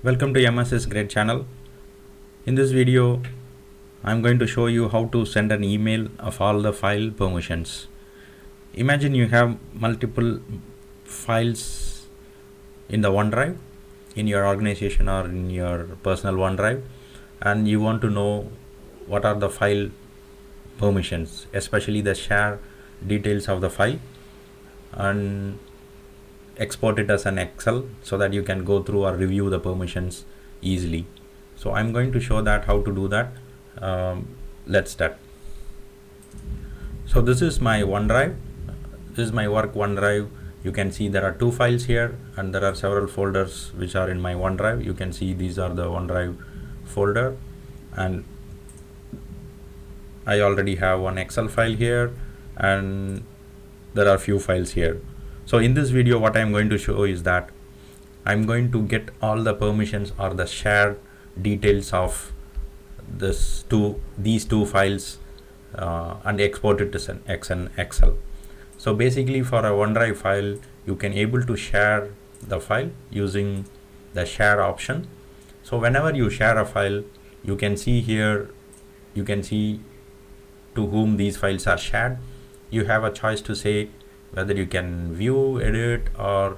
Welcome to MS's Great channel. In this video, I'm going to show you how to send an email of all the file permissions. Imagine you have multiple files in the OneDrive, in your organization or in your personal OneDrive, and you want to know what are the file permissions, especially the share details of the file, and export it as an Excel so that you can go through or review the permissions easily. So I'm going to show that how to do that. Let's start. So this is my OneDrive. This is my work OneDrive. You can see there are two files here and there are several folders which are in my OneDrive. You can see these are the OneDrive folder, and I already have one Excel file here and there are few files here. So in this video what I'm going to show is that I'm going to get all the permissions or the shared details of these two files and export it as an Excel. So basically for a OneDrive file you can able to share the file using the share option. So whenever you share a file, you can see here, you can see to whom these files are shared. You have a choice to say whether you can view, edit, or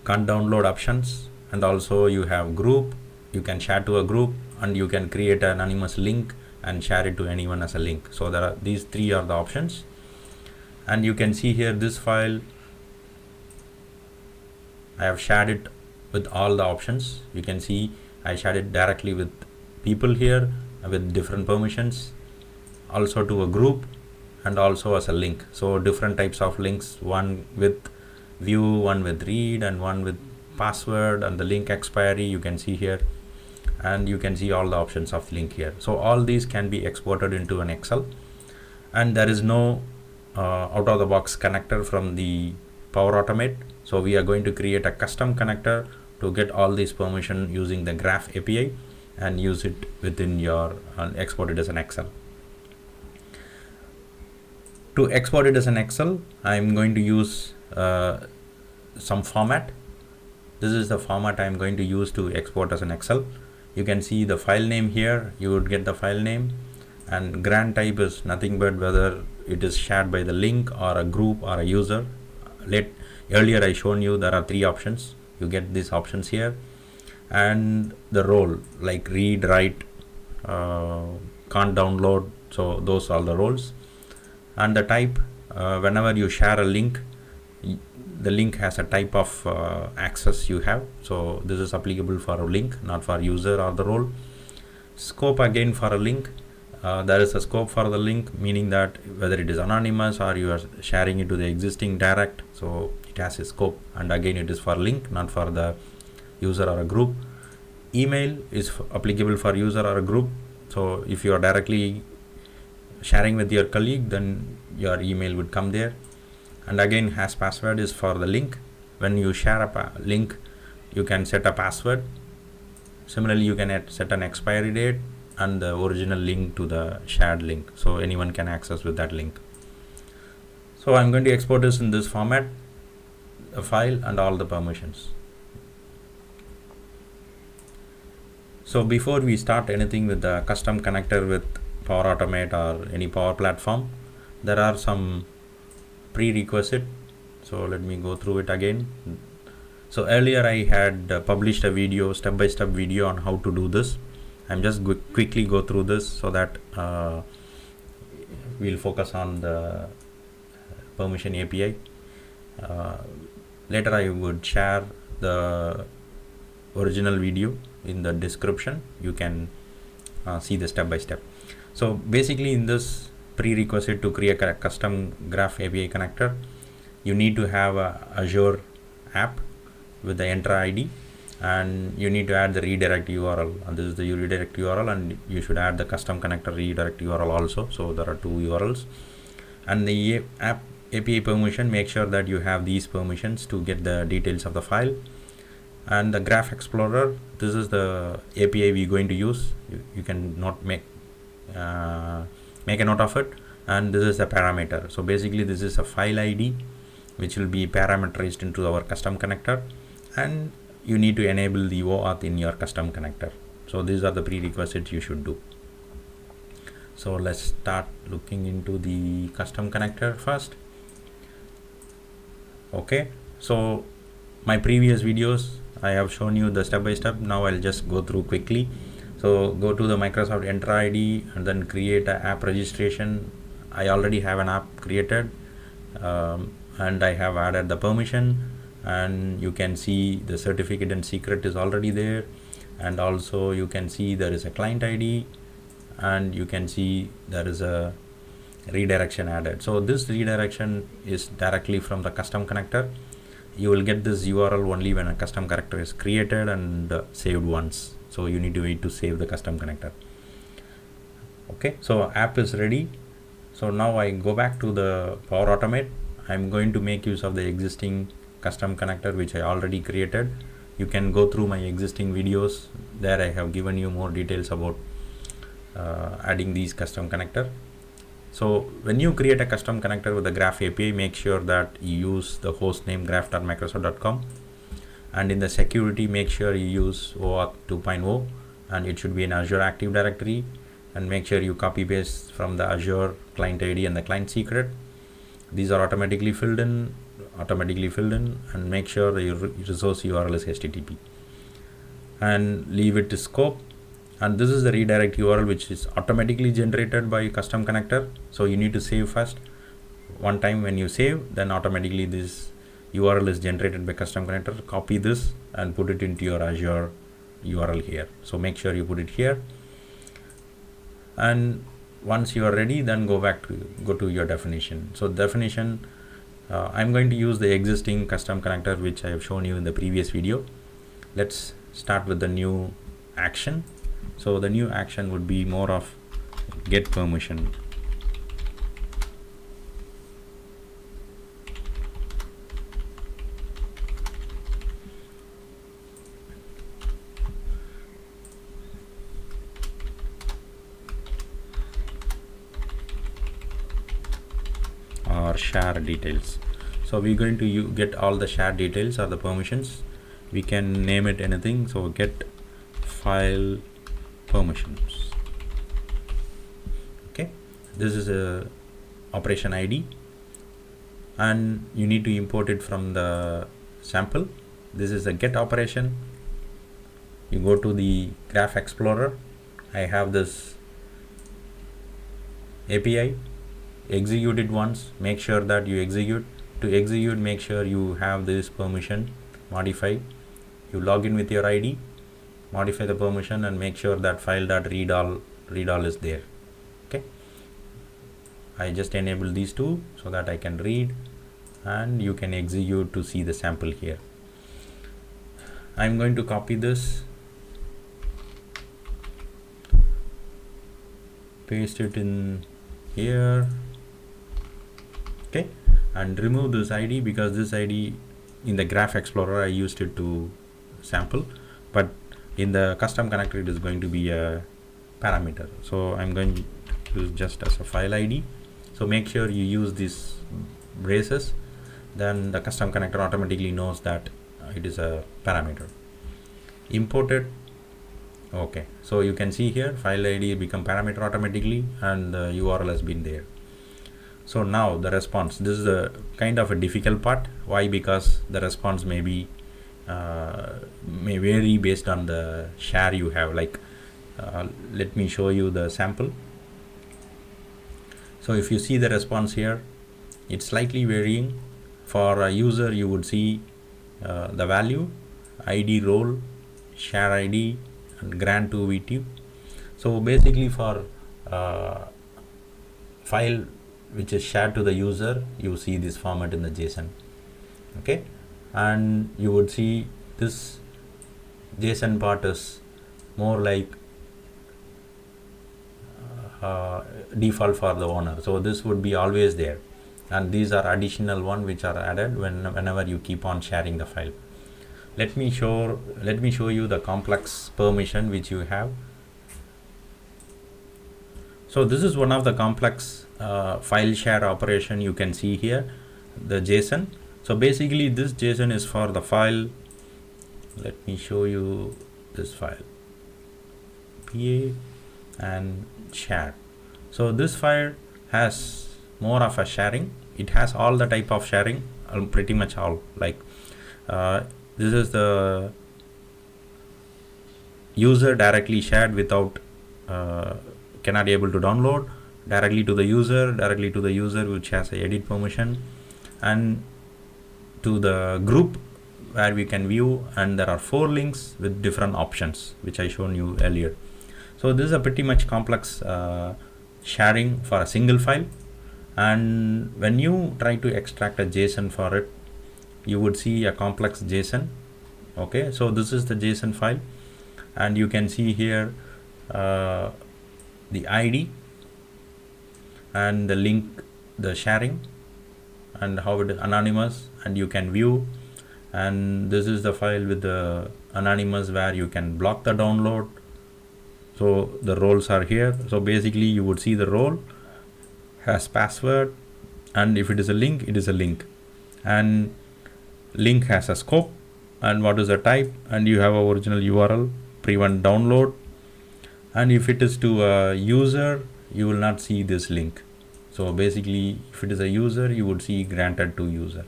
can't download options, and also you have group. You can share to a group, and you can create an anonymous link and share it to anyone as a link. So there are these three are the options, and you can see here this file I have shared it with all the options. You can see I shared it directly with people here with different permissions, also to a group, and also as a link. So different types of links, one with view, one with read, and one with password, and the link expiry you can see here, and you can see all the options of link here. So all these can be exported into an Excel, and there is no out of the box connector from the powerautomate. So we are going to create a custom connector to get all these permission using the Graph API and use it within your export it as an Excel. To export it as an Excel, I'm going to use some format. This is the format I'm going to use to export as an Excel. You can see the file name here. You would get the file name, and grant type is nothing but whether it is shared by the link or a group or a user. Earlier I shown you there are three options. You get these options here, and the role like read, write, can't download. So those are the roles. And the type, whenever you share a link, the link has a type of access you have. So this is applicable for a link, not for user or the role. Scope again for a link, there is a scope for the link, meaning that whether it is anonymous or you are sharing it to the existing direct, so it has a scope, and again it is for link, not for the user or a group. Email is applicable for user or a group. So if you are directly sharing with your colleague, then your email would come there. And again hash password is for the link. When you share a link, you can set a password. Similarly, you can set an expiry date and the original link to the shared link, so anyone can access with that link. So I'm going to export this in this format, a file and all the permissions. So before we start anything with the custom connector with powerautomate or any power platform, there are some prerequisite. So let me go through it again. So earlier I had published a video, step-by-step video on how to do this. I'm just quickly go through this so that we'll focus on the permission API. Later I would share the original video in the description. You can see the step-by-step. So basically in this prerequisite to create a custom Graph API connector, you need to have a Azure app with the enter ID, and you need to add the redirect URL, and this is the redirect URL, and you should add the custom connector redirect URL also. So there are two URLs, and the app API permission, make sure that you have these permissions to get the details of the file. And the Graph Explorer, this is the API we're going to use. You can not make a note of it, and this is the parameter. So basically this is a file ID which will be parameterized into our custom connector, and you need to enable the OAuth in your custom connector. So these are the prerequisites you should do. So let's start looking into the custom connector first. Okay, so my previous videos I have shown you the step by step. Now I'll just go through quickly. So go to the Microsoft Enter ID and then create an app registration. I already have an app created, and I have added the permission, and you can see the certificate and secret is already there, and also you can see there is a client ID, and you can see there is a redirection added. So this redirection is directly from the custom connector. You will get this URL only when a custom connector is created and saved once. So you need to wait to save the custom connector. Okay, so app is ready. So now I go back to the Power Automate. I'm going to make use of the existing custom connector which I already created. You can go through my existing videos. There I have given you more details about adding these custom connector. So when you create a custom connector with the Graph API, make sure that you use the host name graph.microsoft.com, and in the security make sure you use OAuth 2.0, and it should be in Azure Active Directory, and make sure you copy paste from the Azure client ID and the client secret. These are automatically filled in, and make sure the resource URL is HTTP, and leave it to scope. And this is the redirect URL which is automatically generated by custom connector. So you need to save first. One time when you save, then automatically this URL is generated by custom connector. Copy this and put it into your Azure URL here. So make sure you put it here. And once you are ready, then go to your definition. So definition, I'm going to use the existing custom connector which I have shown you in the previous video. Let's start with the new action. So the new action would be more of get permission. Or share details. So we're going to get all the share details or the permissions. We can name it anything. So get file permissions. Okay, this is a operation ID, and you need to import it from the sample. This is a get operation. You go to the Graph Explorer. I have this API. Execute it once. Make sure that you execute. To execute, make sure you have this permission modify. You log in with your ID, modify the permission, and make sure that file.readall is there. Okay, I just enable these two so that I can read, and you can execute to see the sample here. I'm going to copy this, paste it in here. Okay, and remove this ID because this ID in the Graph Explorer I used it to sample, but in the custom connector it is going to be a parameter. So I'm going to use just as a file ID. So make sure you use these braces, then the custom connector automatically knows that it is a parameter. Import it. Okay, so you can see here file ID become parameter automatically, and the URL has been there. So now the response, this is a kind of a difficult part. Why? Because the response may vary based on the share you have. Like let me show you the sample. So if you see the response here, it's slightly varying. For a user you would see the value, ID role, share ID, and grant to VT. So basically for file which is shared to the user, you see this format in the JSON. Okay, and you would see this JSON part is more like default for the owner. So this would be always there, and these are additional one which are added whenever you keep on sharing the file. Let me show you the complex permission which you have. So this is one of the complex file share operation. You can see here the JSON. So basically this JSON is for the file let me show you this file, pa and share. So this file has more of a sharing. It has all the type of sharing, pretty much all. Like this is the user directly shared without cannot able to download, directly to the user which has a edit permission, and to the group where we can view, and there are 4 links with different options which I shown you earlier. So this is a pretty much complex sharing for a single file, and when you try to extract a JSON for it, you would see a complex JSON. Okay, so this is the JSON file, and you can see here the ID and the link, the sharing, and how it is anonymous, and you can view. And this is the file with the anonymous where you can block the download. So the roles are here. So basically you would see the role has password, and if it is a link, it is a link, and link has a scope and what is the type, and you have a original URL, prevent download. And if it is to a user, you will not see this link. So basically if it is a user, you would see granted to user.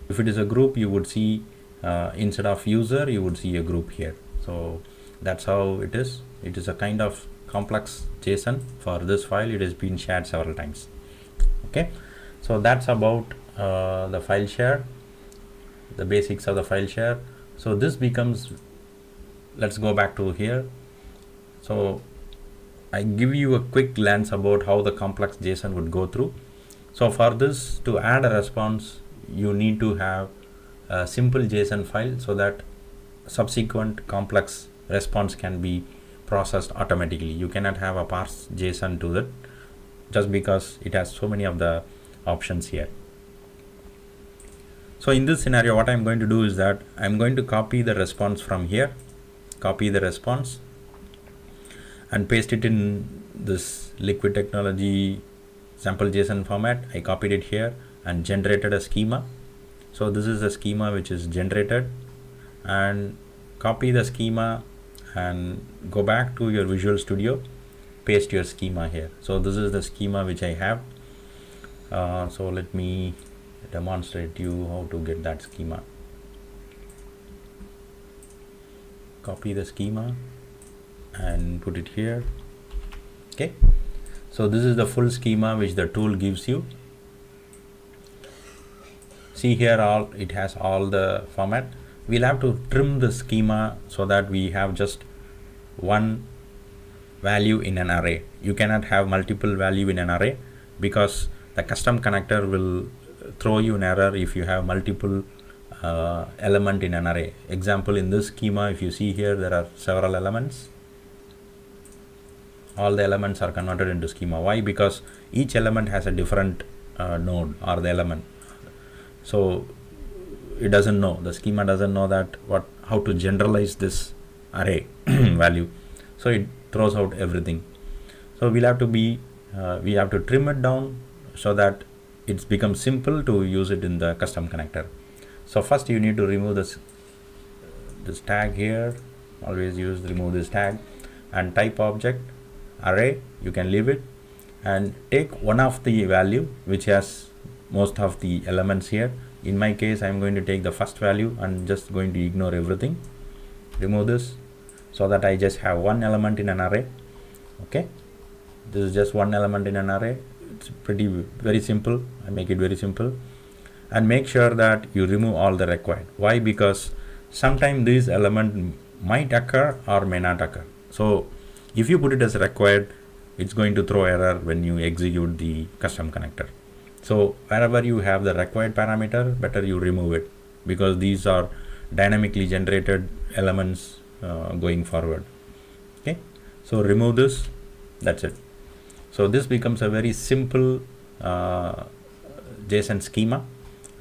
If it is a group, you would see instead of user, you would see a group here. So that's how it is. It is a kind of complex JSON for this file. It has been shared several times. Okay, so that's about the file share, the basics of the file share. So this becomes, let's go back to here. So I give you a quick glance about how the complex JSON would go through. So for this, to add a response, you need to have a simple JSON file so that subsequent complex response can be processed automatically. You cannot have a parse JSON to that just because it has so many of the options here. So in this scenario, what I'm going to do is that I'm going to copy the response from here, copy the response and paste it in this Liquid Technology sample JSON format. I copied it here and generated a schema. So this is the schema which is generated, and copy the schema and go back to your Visual Studio, paste your schema here. So this is the schema which I have. So let me demonstrate you how to get that schema. Copy the schema and put it here. Okay, so this is the full schema which the tool gives you. See here, it has all the format. We'll have to trim the schema so that we have just one value in an array. You cannot have multiple value in an array because the custom connector will throw you an error if you have multiple element in an array. Example, in this schema, if you see here, there are several elements. All the elements are converted into schema. Why? Because each element has a different node or the element. So it doesn't know, the schema doesn't know that how to generalize this array value. So it throws out everything. So we'll have to we have to trim it down so that it's become simple to use it in the custom connector. So first you need to remove this tag here. Always remove this tag, and type object array, you can leave it, and take one of the value which has most of the elements here. In my case, I'm going to take the first value and just going to ignore everything. Remove this so that I just have one element in an array. Okay, this is just one element in an array. It's very simple. I make it very simple, and make sure that you remove all the required. Why? Because sometimes this element might occur or may not occur. So if you put it as required, it's going to throw error when you execute the custom connector. So wherever you have the required parameter, better you remove it, because these are dynamically generated elements going forward. Okay, so remove this. That's it. So this becomes a very simple JSON schema,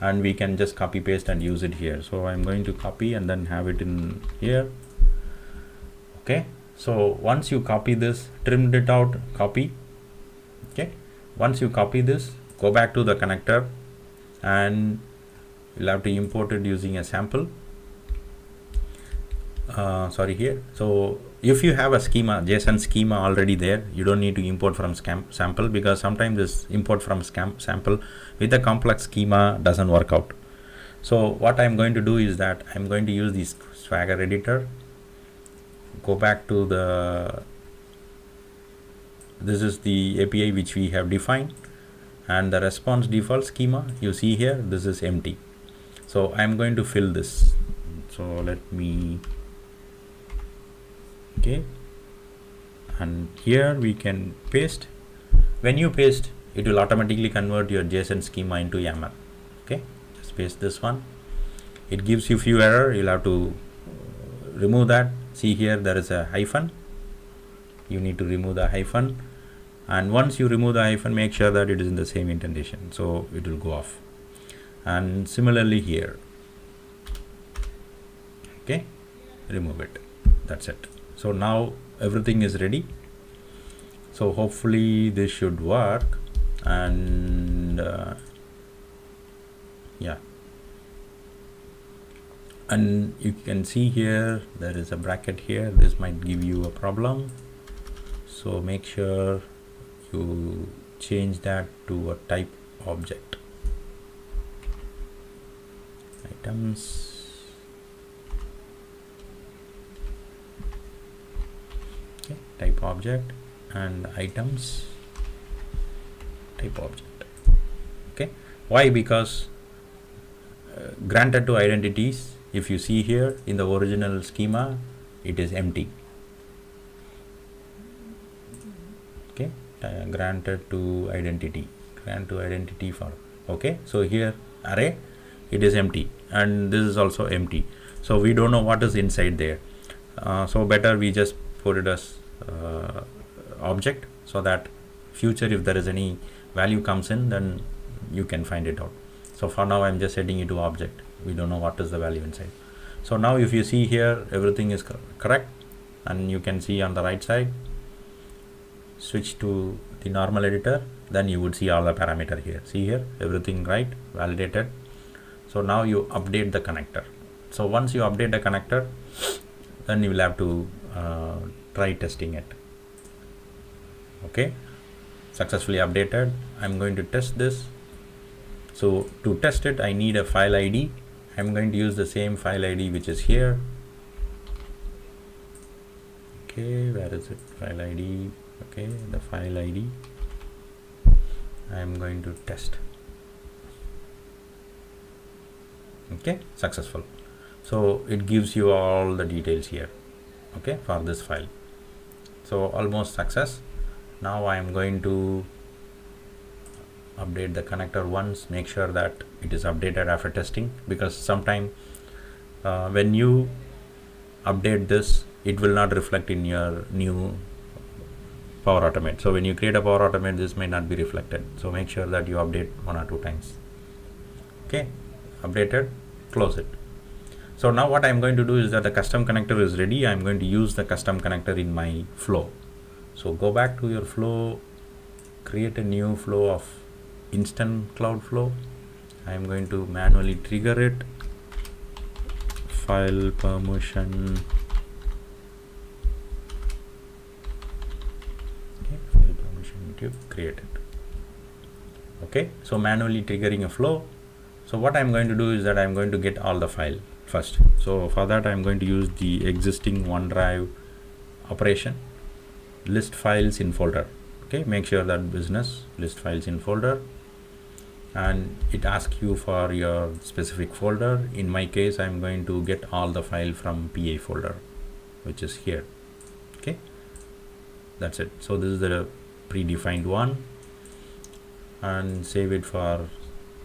and we can just copy paste and use it here. So I'm going to copy and then have it in here. Okay, so once you copy this, trimmed it out, copy. Okay, once you copy this, go back to the connector and you'll have to import it using a sample. sorry here. So if you have a schema, JSON schema already there, you don't need to import from sample, because sometimes this import from sample with a complex schema doesn't work out. So what I'm going to do is that I'm going to use this Swagger editor, go back to this is the API which we have defined, and the response default schema you see here, this is empty. So I'm going to fill this. So let me, okay, and here we can paste. When you paste, it will automatically convert your JSON schema into YAML. Okay, just paste this one. It gives you few error, you'll have to remove that. See here, there is a hyphen, you need to remove the hyphen, and once you remove the hyphen, make sure that it is in the same indentation, so it will go off. And similarly here, okay, remove it. That's it. So now everything is ready. So hopefully this should work. And yeah, and you can see here there is a bracket here. This might give you a problem, so make sure you change that to a type object. Items, okay, type object, and items type object. Okay, why? Because granted to identities, if you see here in the original schema, it is empty. Okay, granted to identity, grant to identity for, okay, so here array, it is empty, and this is also empty, so we don't know what is inside there. So better we just put it as object, so that future if there is any value comes in, then you can find it out. So for now I'm just setting it to object, we don't know what is the value inside. So now if you see here, everything is correct, and you can see on the right side, switch to the normal editor, then you would see all the parameter here. See here, everything right, validated. So now you update the connector. So once you update the connector, then you will have to try testing it. Okay, successfully updated. I'm going to test this. So to test it, I need a file ID. I'm going to use the same file ID which is here. Okay, where is it? File ID. Okay, the file ID. I'm going to test. Okay, successful. So it gives you all the details here, okay, for this file. So almost success. Now I am going to update the connector once, make sure that it is updated after testing, because sometime when you update this, it will not reflect in your new Power Automate. So when you create a Power Automate, this may not be reflected, so make sure that you update 1 or 2 times. Okay, updated, close it. So now what I'm going to do is that the custom connector is ready. I'm going to use the custom connector in my flow. So go back to your flow, create a new flow of instant cloud flow. I'm going to manually trigger it, file permission, okay, file permission to create it. Okay, so manually triggering a flow. So what I'm going to do is that I'm going to get all the file first. So for that I'm going to use the existing OneDrive operation, list files in folder. Okay, make sure that business list files in folder, and it asks you for your specific folder. In my case, I'm going to get all the file from PA folder, which is here. Okay, that's it. So this is the predefined one, and save it for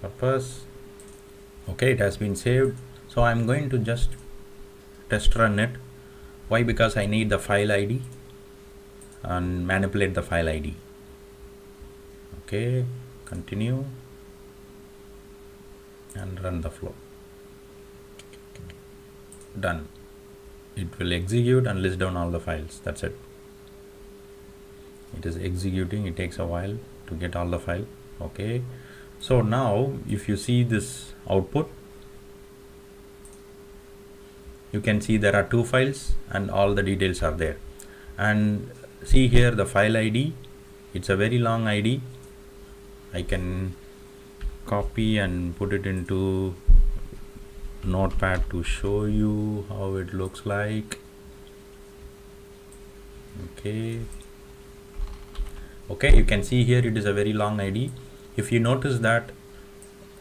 purpose. Okay, it has been saved. So I'm going to just test run it. Why? Because I need the file ID and manipulate the file ID. Okay, continue and run the flow. Done. It will execute and list down all the files. That's it. It is executing. It takes a while to get all the file. Okay, so now if you see this output, you can see there are 2 files and all the details are there. And see here the file ID, it's a very long ID. I can copy and put it into notepad to show you how it looks like. Okay, you can see here it is a very long ID. If you notice that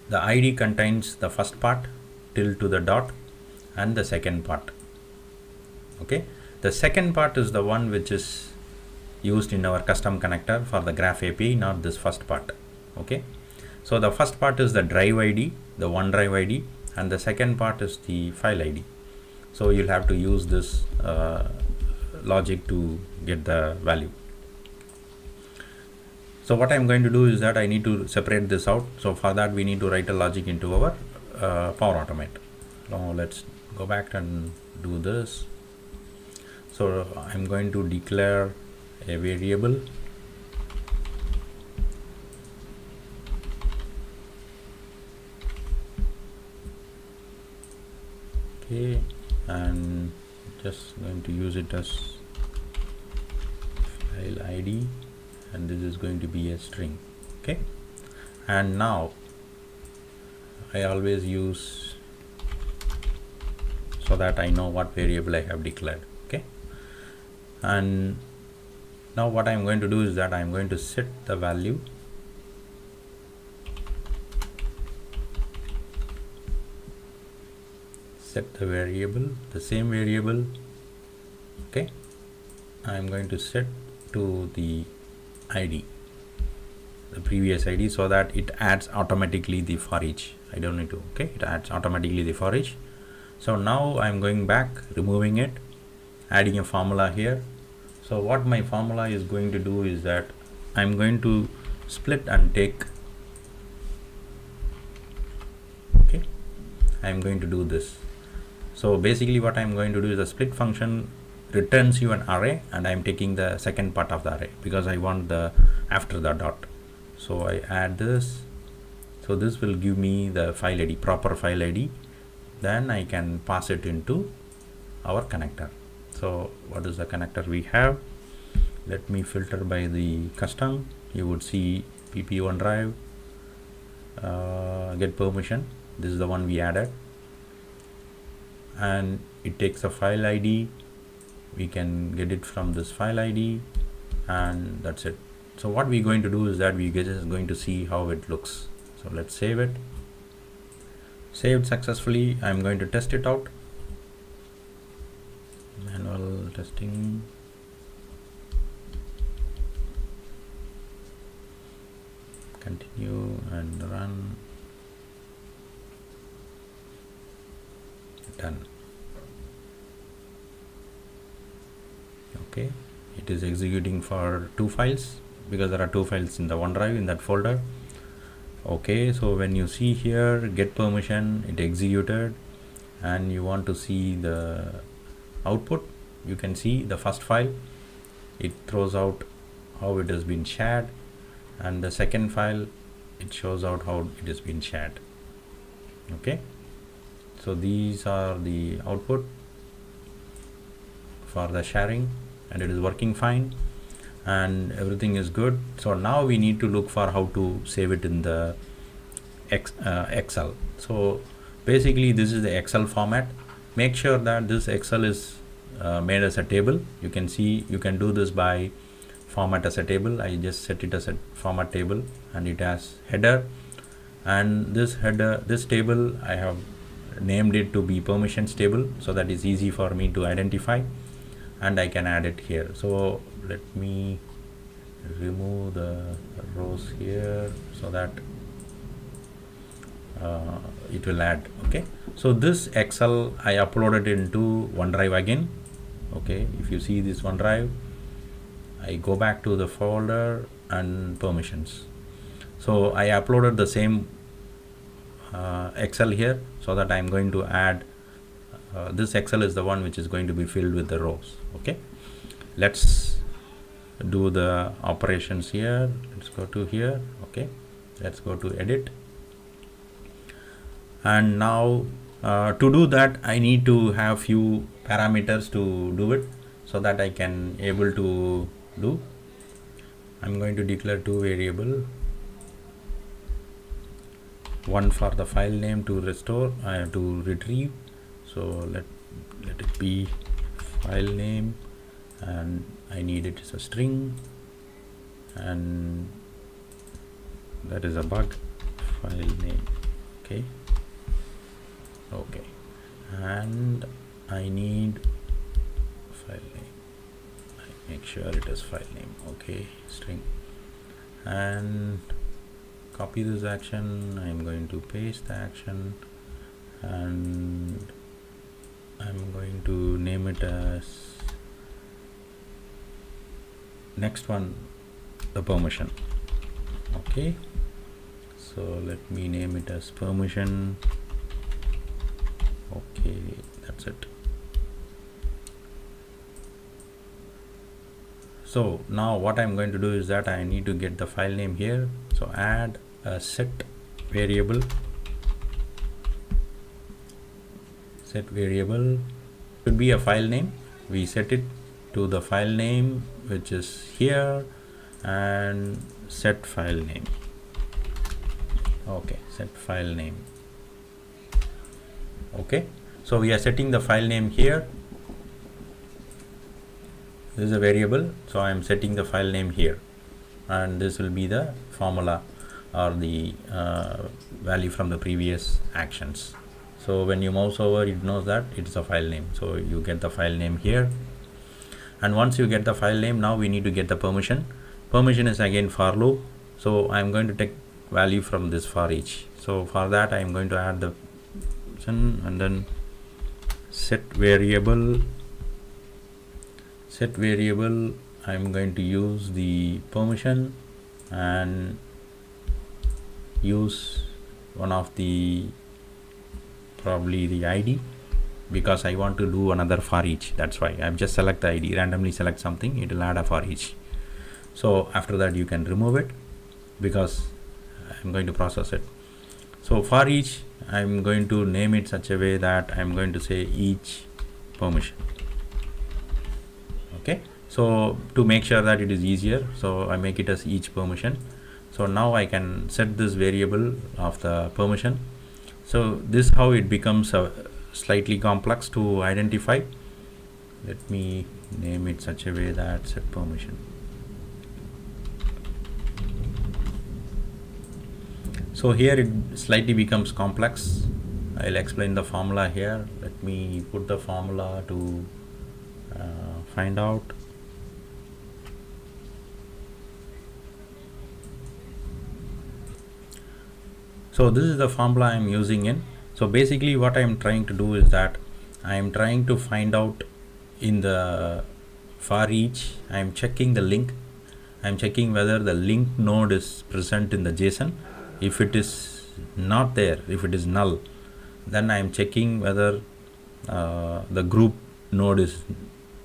the ID contains the first part till to the dot and the second part. Okay, the second part is the one which is used in our custom connector for the graph API, not this first part. Okay, so the first part is the drive ID, the OneDrive ID, and the second part is the file ID. So you'll have to use this logic to get the value. So what I'm going to do is that I need to separate this out. So for that we need to write a logic into our Power Automate. Now let's go back and do this. So I'm going to declare a variable. Okay, and just going to use it as file ID, and this is going to be a string. Okay, and now I always use so that I know what variable I have declared. Okay, and now what I'm going to do is that I'm going to set the value variable, the same variable. Okay, I'm going to set to the ID, the previous ID, so that it adds automatically the for each. I don't need to. Okay, it adds automatically the for each. So now I'm going back, removing it, adding a formula here. So what my formula is going to do is that I'm going to split and take. Okay, I'm going to do this. So basically what I'm going to do is the split function returns you an array, and I'm taking the second part of the array because I want the after the dot. So I add this. So this will give me the file ID, proper file ID. Then I can pass it into our connector. So what is the connector we have? Let me filter by the custom. You would see pp OneDrive, get permission. This is the one we added, and it takes a file ID. We can get it from this file ID, and that's it. So what we're going to do is that we're just going to see how it looks. So let's save it. Saved successfully. I'm going to test it out. Manual testing. Continue and run. Done. Okay, it is executing for 2 files because there are 2 files in the OneDrive in that folder. Okay, so when you see here get permission, it executed, and you want to see the output, you can see the first file, it throws out how it has been shared, and the second file, it shows out how it has been shared. Okay, so these are the output for the sharing, and it is working fine and everything is good. So now we need to look for how to save it in the Excel. So basically this is the Excel format. Make sure that this Excel is made as a table. You can see you can do this by format as a table. I just set it as a format table, and it has header, and this header, this table, I have named it to be permissions table, so that is easy for me to identify, and I can add it here. So let me remove the rows here so that it will add. Okay, so this Excel I uploaded into OneDrive again. Okay, if you see this OneDrive, I go back to the folder and permissions. So I uploaded the same Excel here, so that I'm going to add this Excel is the one which is going to be filled with the rows. Okay, let's do the operations here. Let's go to here. Okay, let's go to edit, and now To do that, I need to have few parameters to do it, so that I can able to do. I'm going to declare two variable, one for the file name to restore, to retrieve. So let it be file name, and I need it as a string, and that is a bug, file name. Okay, and I need file name. I make sure it is file name. Okay, string, and copy this action. I'm going to paste the action, and I'm going to name it as next one, the permission. Okay, so let me name it as permission. Okay, that's it. So now what I'm going to do is that I need to get the file name here. So add a set variable. Set variable should be a file name. We set it to the file name, which is here, and set file name. Okay, set file name. Okay, so we are setting the file name here. This is a variable, so I am setting the file name here, and this will be the formula or the value from the previous actions. So when you mouse over, it knows that it's a file name, so you get the file name here. And once you get the file name, now we need to get the permission. Permission is again for loop, so I'm going to take value from this for each. So for that, I'm going to add the permission, and then set variable. I'm going to use the permission and use one of the probably the ID, because I want to do another for each. That's why I've just select the ID, randomly select something, it will add a for each. So after that you can remove it, because I'm going to process it. So for each, I'm going to name it such a way that I'm going to say each permission. Okay, so to make sure that it is easier, so I make it as each permission. So now I can set this variable of the permission. So this how it becomes slightly complex to identify. Let me name it such a way that set permission. So here it slightly becomes complex. I'll explain the formula here. Let me put the formula to find out. So this is the formula I'm using in. So basically what I'm trying to do is that I'm trying to find out in the for each, I'm checking the link. I'm checking whether the link node is present in the JSON. If it is not there, if it is null, then I'm checking whether the group node is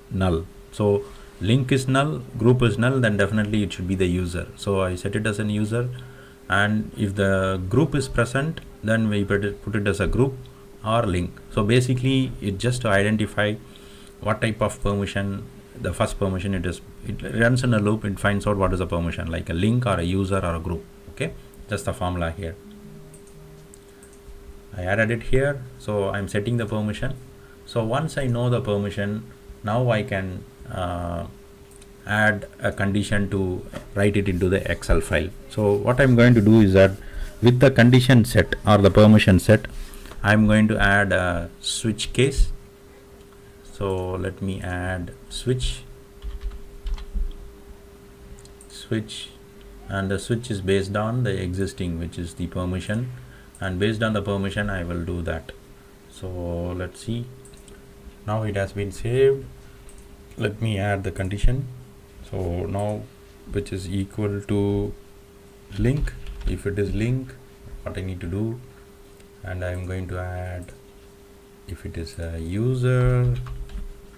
null. So link is null, group is null, then definitely it should be the user. So I set it as an user, and if the group is present, then we put it as a group or link. So basically it just to identify what type of permission, the first permission it runs in a loop, it finds out what is a permission, like a link or a user or a group. Okay, just the formula here. I added it here, so I'm setting the permission. So once I know the permission, now I can add a condition to write it into the Excel file. So what I'm going to do is that with the condition set or the permission set, I'm going to add a switch case. So let me add switch, and the switch is based on the existing, which is the permission, and based on the permission I will do that. So let's see, now it has been saved. Let me add the condition. So now which is equal to link. If it is link, what I need to do, and I'm going to add, if it is a user,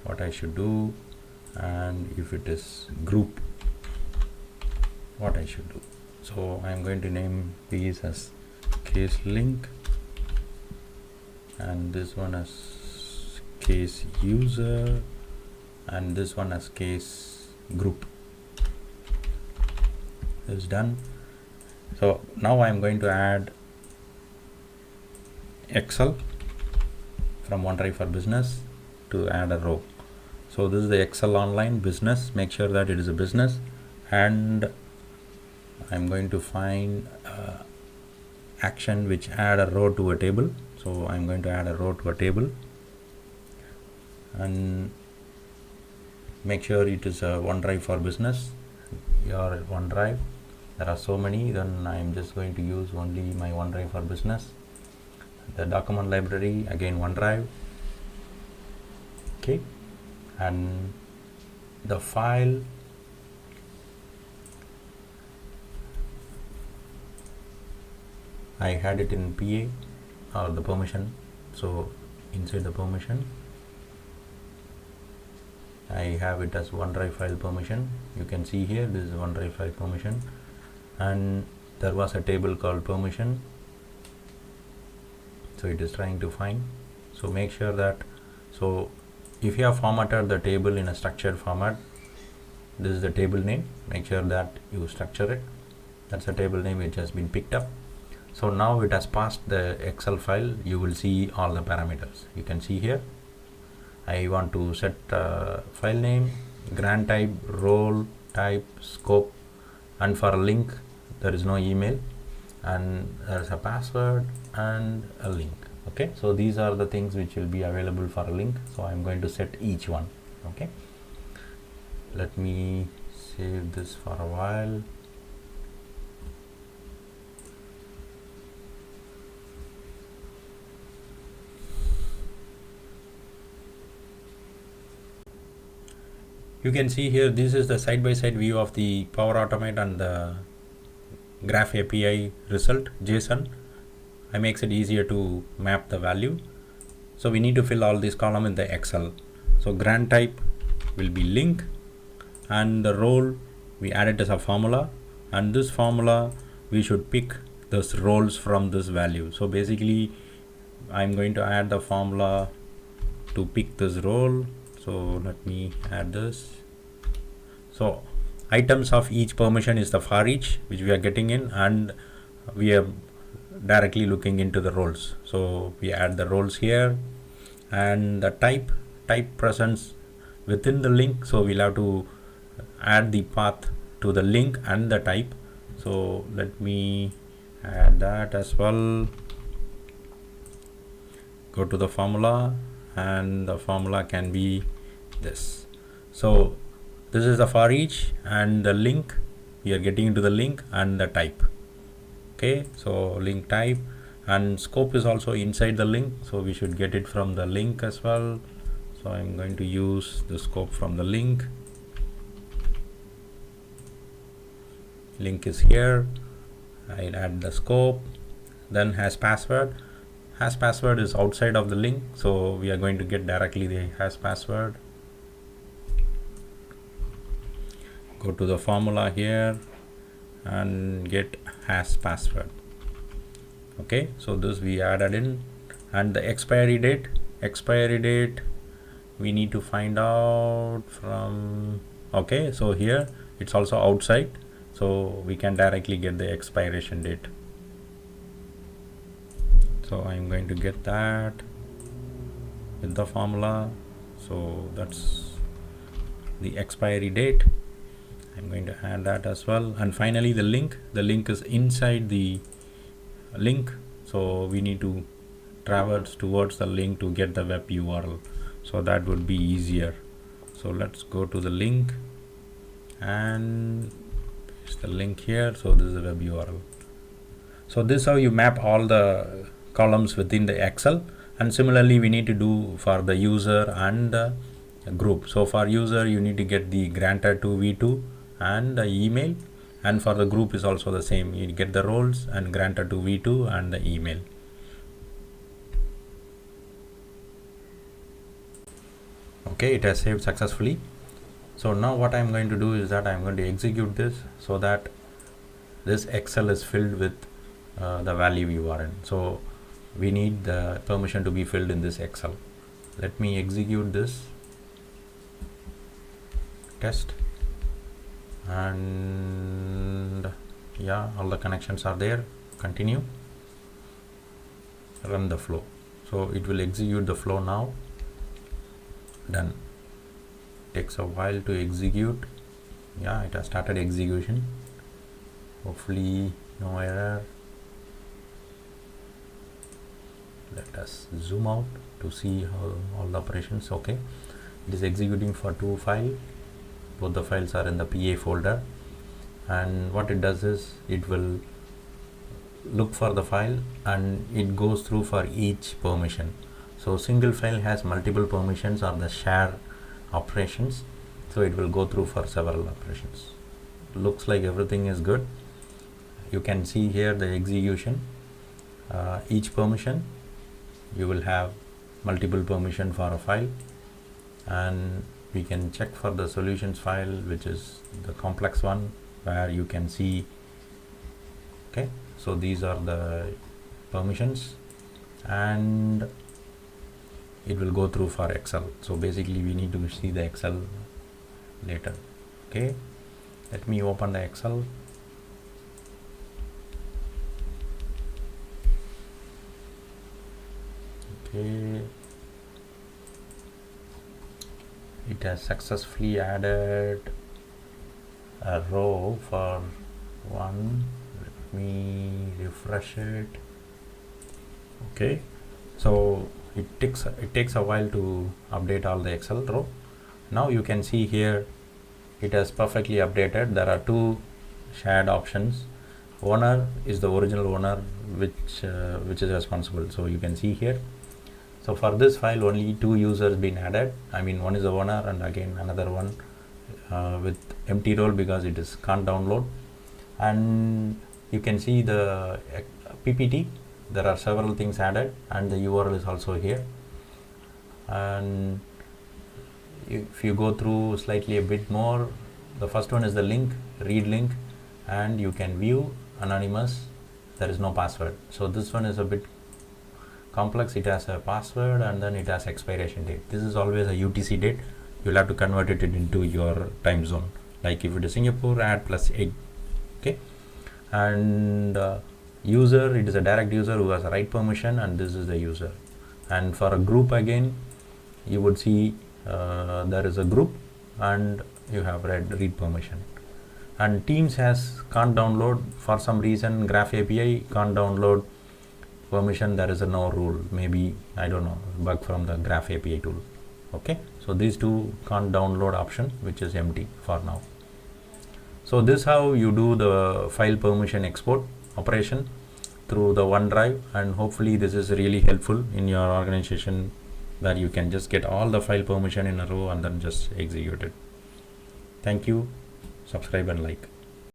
what I should do, and if it is group, what I should do. So I'm going to name these as case link, and this one as case user, and this one as case group. Is done. So now I'm going to add Excel from OneDrive for Business to add a row. So this is the Excel online business. Make sure that it is a business, and I'm going to find action which add a row to a table. So I'm going to add a row to a table, and make sure it is a OneDrive for Business. Your OneDrive, there are so many, then I'm just going to use only my OneDrive for Business. The document library, again OneDrive. Okay, and the file, I had it in PA or the permission. So inside the permission, I have it as OneDrive file permission. You can see here this is OneDrive file permission, and there was a table called permission, so it is trying to find. So make sure that, so if you have formatted the table in a structured format, this is the table name, make sure that you structure it. That's the table name which has been picked up. So now it has passed the Excel file. You will see all the parameters. You can see here I want to set file name, grant type, role type, scope, and for a link there is no email, and there is a password and a link. Okay, so these are the things which will be available for a link. So I'm going to set each one. Okay, let me save this for a while. You can see here this is the side-by-side view of the Power Automate and the Graph API result JSON. I makes it easier to map the value. So we need to fill all these columns in the Excel. So grant type will be link, and the role we add it as a formula, and this formula we should pick those roles from this value. So basically I'm going to add the formula to pick this role. So let me add this. So items of each permission is the for each which we are getting in, and we are directly looking into the roles. So we add the roles here, and the type presents within the link. So we'll have to add the path to the link and the type. So let me add that as well. Go to the formula, and the formula can be this. So this is the for each, and the link we are getting into the link and the type. Okay, so link type, and scope is also inside the link, so we should get it from the link as well. So I'm going to use the scope from the link. Link is here. I'll add the scope, then has password. Hash password is outside of the link, so we are going to get directly the hash password. Go to the formula here and get hash password. Okay, so this we added in, and the expiry date we need to find out from. Okay, so here it's also outside, so we can directly get the expiration date. So I'm going to get that with the formula. So that's the expiry date. I'm going to add that as well. And finally the link is inside the link, so we need to traverse towards the link to get the web URL, so that would be easier. So let's go to the link and paste the link here. So this is the web URL. So this is how you map all the columns within the Excel, and similarly we need to do for the user and the group. So for user you need to get the granted to v2 and the email, and for the group is also the same, you get the roles and granted to v2 and the email. Okay, it has saved successfully. So now what I'm going to do is that I'm going to execute this so that this Excel is filled with the value you are in. So we need the permission to be filled in this Excel. Let me execute this test, and yeah, all the connections are there. Continue, run the flow. So it will execute the flow now. Done. Takes a while to execute. Yeah, it has started execution. Hopefully no error. Let us zoom out to see how all the operations. Okay, it is executing for 2 files. Both the files are in the PA folder, and what it does is it will look for the file and it goes through for each permission. So single file has multiple permissions or the share operations, so it will go through for several operations. Looks like everything is good. You can see here the execution. Each permission, you will have multiple permission for a file, and we can check for the solutions file, which is the complex one, where you can see, okay, so these are the permissions, and it will go through for Excel. So basically we need to see the Excel later. Okay, let me open the Excel. Okay, it has successfully added a row for 1. Let me refresh it. Okay, so it takes a while to update all the Excel row. Now you can see here it has perfectly updated. There are 2 shared options. Owner is the original owner, which is responsible. So you can see here. So for this file, only 2 users been added. I mean, one is the owner, and again another one with empty role because it is can't download. And you can see the PPT. There are several things added, and the URL is also here. And if you go through slightly a bit more, the first one is the link, read link, and you can view anonymous. There is no password. So this one is a bit complex. It has a password and then it has expiration date. This is always a UTC date. You'll have to convert it into your time zone. Like if it is Singapore, add +8. Okay, and user, it is a direct user who has a write permission, and this is the user. And for a group, again you would see there is a group and you have read permission. And Teams can't download for some reason. GraphAPI can't download permission. There is a no rule, maybe, I don't know, bug from the GraphAPI tool. Okay, so these 2 can't download option, which is empty for now. So this how you do the file permission export operation through the OneDrive, and hopefully this is really helpful in your organization, where you can just get all the file permission in a row and then just execute it. Thank you. Subscribe and like.